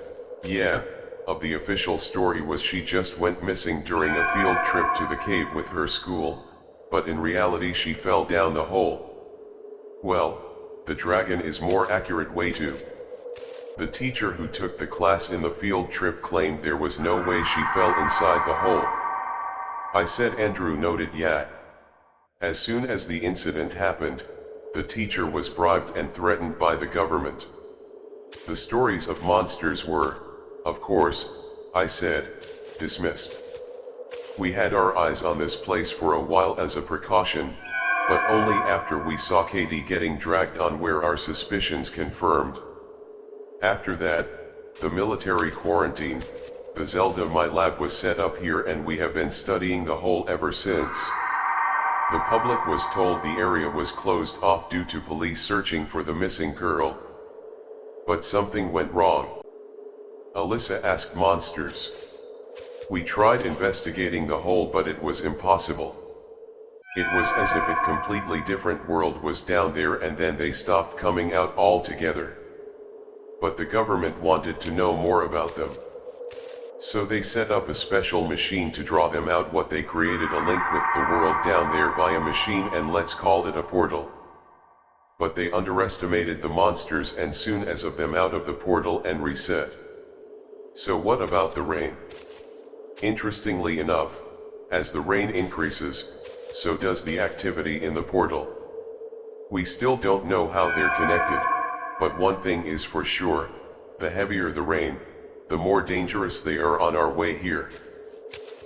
Yeah, of the official story was she just went missing during a field trip to the cave with her school, but in reality she fell down the hole. Well, the dragon is more accurate way to. The teacher who took the class in the field trip claimed there was no way she fell inside the hole. I said. Andrew noted. Yeah. As soon as the incident happened, the teacher was bribed and threatened by the government. The stories of monsters were, of course, I said, dismissed. We had our eyes on this place for a while as a precaution, but only after we saw Katie getting dragged on were our suspicions confirmed. After that, the military quarantine, the Zelda my lab was set up here and we have been studying the hole ever since. The public was told the area was closed off due to police searching for the missing girl. But something went wrong. Alyssa asked monsters. We tried investigating the hole but it was impossible. It was as if a completely different world was down there and then they stopped coming out altogether. But the government wanted to know more about them. So they set up a special machine to draw them out. What they created a link with the world down there via machine, and let's call it a portal. But they underestimated the monsters and soon as of them out of the portal and reset. So what about the rain? Interestingly enough, as the rain increases, so does the activity in the portal. We still don't know how they're connected, but one thing is for sure, the heavier the rain, the more dangerous they are on our way here.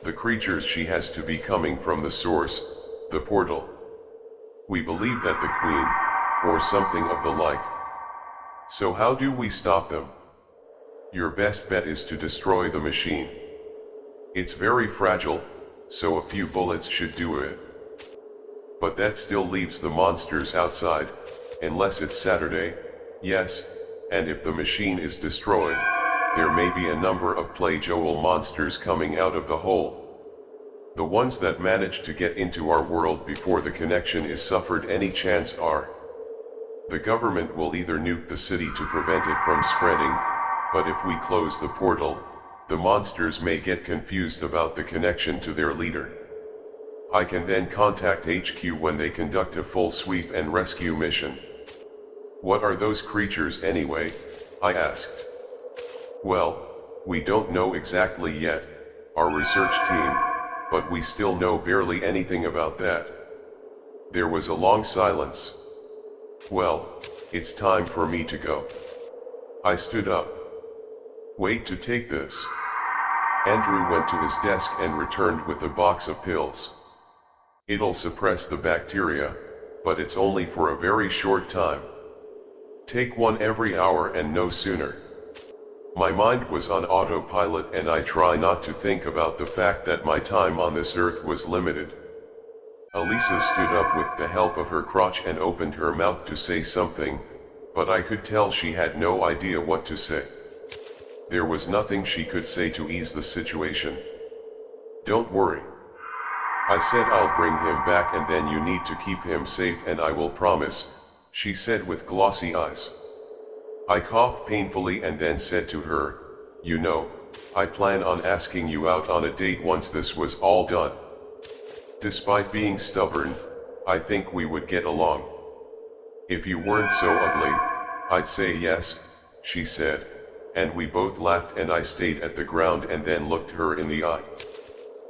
The creatures she has to be coming from the source, the portal. We believe that the Queen, or something of the like. So how do we stop them? Your best bet is to destroy the machine. It's very fragile, so a few bullets should do it. But that still leaves the monsters outside, unless it's Saturday, yes, and if the machine is destroyed, there may be a number of Play Joel monsters coming out of the hole. The ones that manage to get into our world before the connection is suffered any chance are. The government will either nuke the city to prevent it from spreading, but if we close the portal, the monsters may get confused about the connection to their leader. I can then contact HQ when they conduct a full sweep and rescue mission. What are those creatures anyway? I asked. Well, we don't know exactly yet, our research team, but we still know barely anything about that. There was a long silence. Well, it's time for me to go. I stood up. Wait to take this. Andrew went to his desk and returned with a box of pills. It'll suppress the bacteria, but it's only for a very short time. Take one every hour and no sooner. My mind was on autopilot and I try not to think about the fact that my time on this earth was limited. Elisa stood up with the help of her crotch and opened her mouth to say something, but I could tell she had no idea what to say. There was nothing she could say to ease the situation. Don't worry. I said I'll bring him back and then you need to keep him safe and I will promise, she said with glossy eyes. I coughed painfully and then said to her, you know, I plan on asking you out on a date once this was all done. Despite being stubborn, I think we would get along. If you weren't so ugly, I'd say yes, she said, and we both laughed and I stayed at the ground and then looked her in the eye.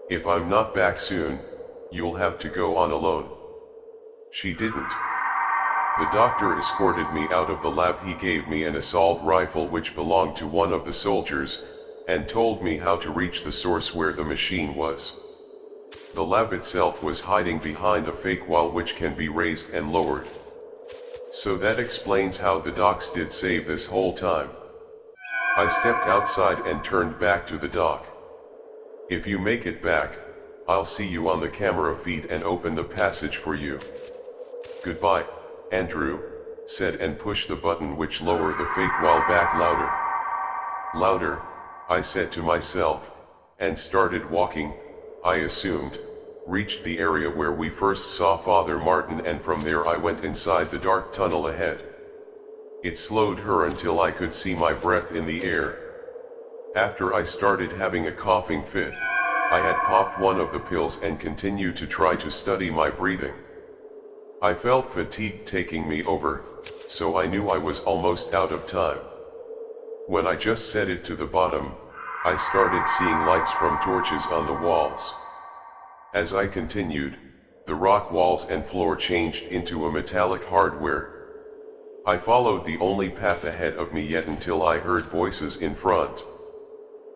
If I'm not back soon, you'll have to go on alone. She didn't. The doctor escorted me out of the lab. He gave me an assault rifle which belonged to one of the soldiers, and told me how to reach the source where the machine was. The lab itself was hiding behind a fake wall which can be raised and lowered. So that explains how the docs did save this whole time. I stepped outside and turned back to the dock. If you make it back, I'll see you on the camera feed and open the passage for you. Goodbye, Andrew, said and pushed the button which lowered the fake wall back louder. Louder, I said to myself, and started walking. I assumed, reached the area where we first saw Father Martin and from there I went inside the dark tunnel ahead. It slowed her until I could see my breath in the air. After I started having a coughing fit, I had popped one of the pills and continued to try to study my breathing. I felt fatigue taking me over, so I knew I was almost out of time. When I just set it to the bottom, I started seeing lights from torches on the walls. As I continued, the rock walls and floor changed into a metallic hardware. I followed the only path ahead of me yet until I heard voices in front.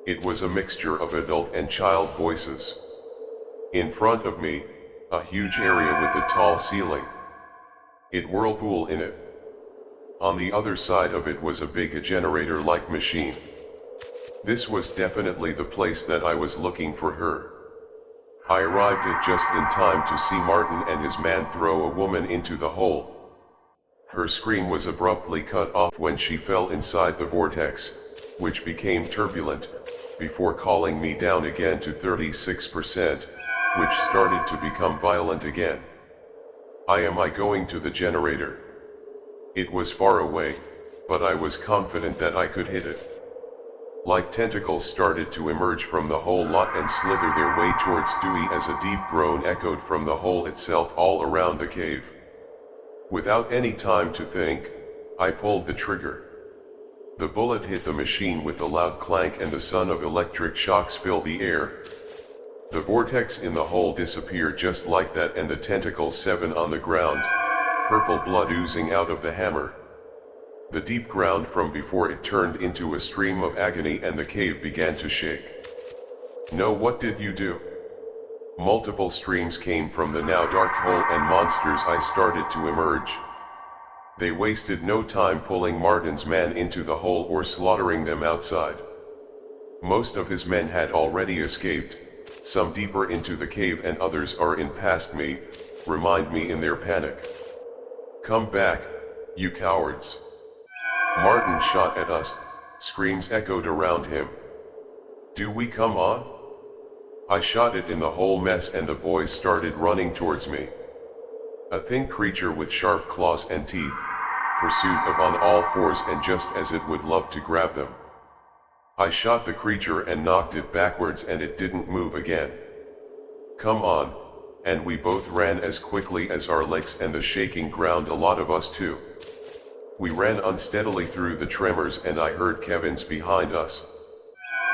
It was a mixture of adult and child voices. In front of me, a huge area with a tall ceiling. It whirlpool in it. On the other side of it was a big generator-like machine. This was definitely the place that I was looking for her. I arrived at just in time to see Martin and his man throw a woman into the hole. Her scream was abruptly cut off when she fell inside the vortex, which became turbulent, before calling me down again to 36%, which started to become violent again. Am I going to the generator? It was far away, but I was confident that I could hit it. Like tentacles started to emerge from the whole lot and slither their way towards Dewey as a deep groan echoed from the hole itself all around the cave. Without any time to think, I pulled the trigger. The bullet hit the machine with a loud clank and the sun of electric shocks filled the air. The vortex in the hole disappeared just like that, and the tentacles 7 on the ground, purple blood oozing out of the hammer. The deep ground from before it turned into a stream of agony and the cave began to shake. No, what did you do? Multiple streams came from the now dark hole and monsters I started to emerge. They wasted no time pulling Martin's man into the hole or slaughtering them outside. Most of his men had already escaped, some deeper into the cave and others are in past me, remind me in their panic. Come back, you cowards. Martin shot at us, screams echoed around him. Do we come on? I shot it in the whole mess and the boys started running towards me. A thin creature with sharp claws and teeth, pursued of on all fours and just as it would love to grab them. I shot the creature and knocked it backwards and it didn't move again. Come on, and we both ran as quickly as our legs and the shaking ground a lot of us too. We ran unsteadily through the tremors and I heard Kevin's behind us.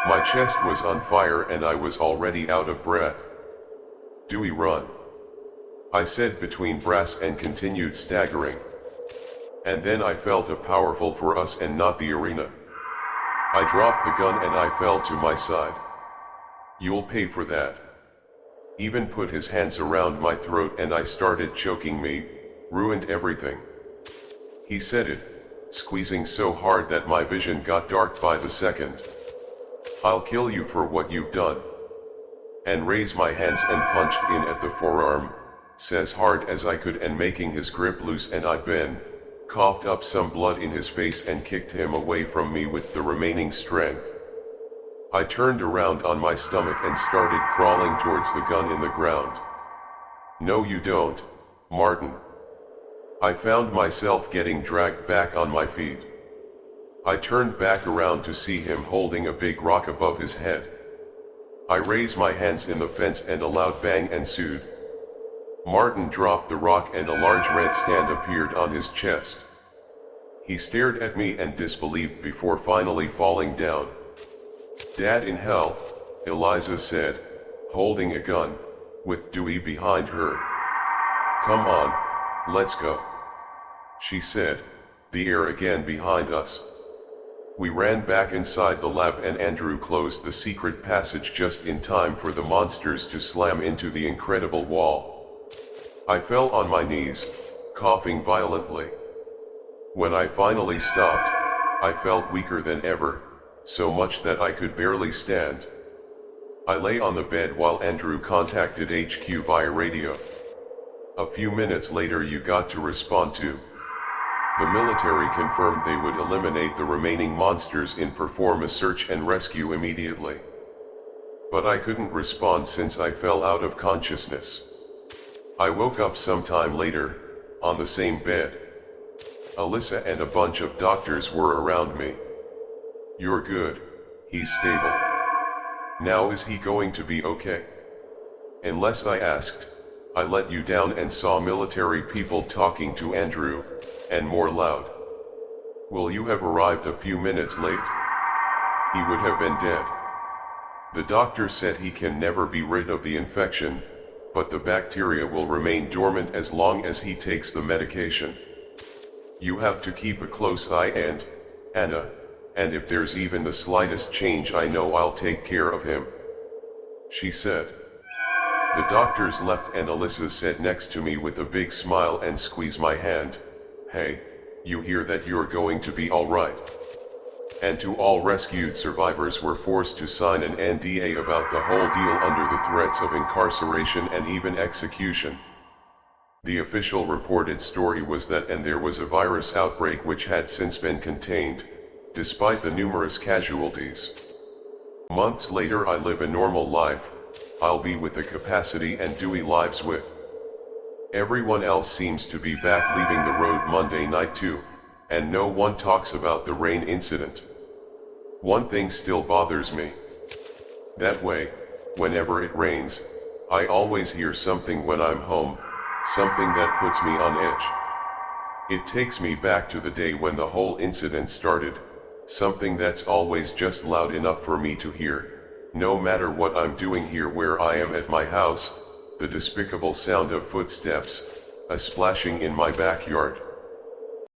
My chest was on fire and I was already out of breath. Do we run? I said between brass and continued staggering. And then I felt a powerful for us and not the arena. I dropped the gun and I fell to my side. You'll pay for that. Even put his hands around my throat and I started choking me, ruined everything. He said it, squeezing so hard that my vision got dark by the second. I'll kill you for what you've done. And raise my hands and punched in at the forearm, says hard as I could and making his grip loose and I bent, coughed up some blood in his face and kicked him away from me with the remaining strength. I turned around on my stomach and started crawling towards the gun in the ground. No you don't, Martin. I found myself getting dragged back on my feet. I turned back around to see him holding a big rock above his head. I raised my hands in the fence and a loud bang ensued. Martin dropped the rock and a large red stand appeared on his chest. He stared at me and disbelieved before finally falling down. Dad in hell, Eliza said, holding a gun, with Dewey behind her. Come on, let's go. She said, the air again behind us. We ran back inside the lab and Andrew closed the secret passage just in time for the monsters to slam into the incredible wall. I fell on my knees, coughing violently. When I finally stopped, I felt weaker than ever, so much that I could barely stand. I lay on the bed while Andrew contacted HQ via radio. A few minutes later you got to respond to. The military confirmed they would eliminate the remaining monsters and perform a search and rescue immediately. But I couldn't respond since I fell out of consciousness. I woke up sometime later, on the same bed. Alyssa and a bunch of doctors were around me. You're good, he's stable. Now is he going to be okay? Unless I asked, I let you down and saw military people talking to Andrew, and more loud. Will you have arrived a few minutes late? He would have been dead. The doctor said he can never be rid of the infection, but the bacteria will remain dormant as long as he takes the medication. You have to keep a close eye and, Anna, and if there's even the slightest change I know I'll take care of him. She said. The doctors left and Alyssa sat next to me with a big smile and squeezed my hand. Hey, you hear that you're going to be alright? and to all rescued survivors were forced to sign an NDA about the whole deal under the threats of incarceration and even execution. The official reported story was that there was a virus outbreak which had since been contained, despite the numerous casualties. Months later I live a normal life, I'll be with the capacity and Dewey lives with. Everyone else seems to be back leaving the road Monday night too, and no one talks about the rain incident. One thing still bothers me. That way, whenever it rains, I always hear something when I'm home, something that puts me on edge. It takes me back to the day when the whole incident started, something that's always just loud enough for me to hear, no matter what I'm doing here where I am at my house, the despicable sound of footsteps, a splashing in my backyard.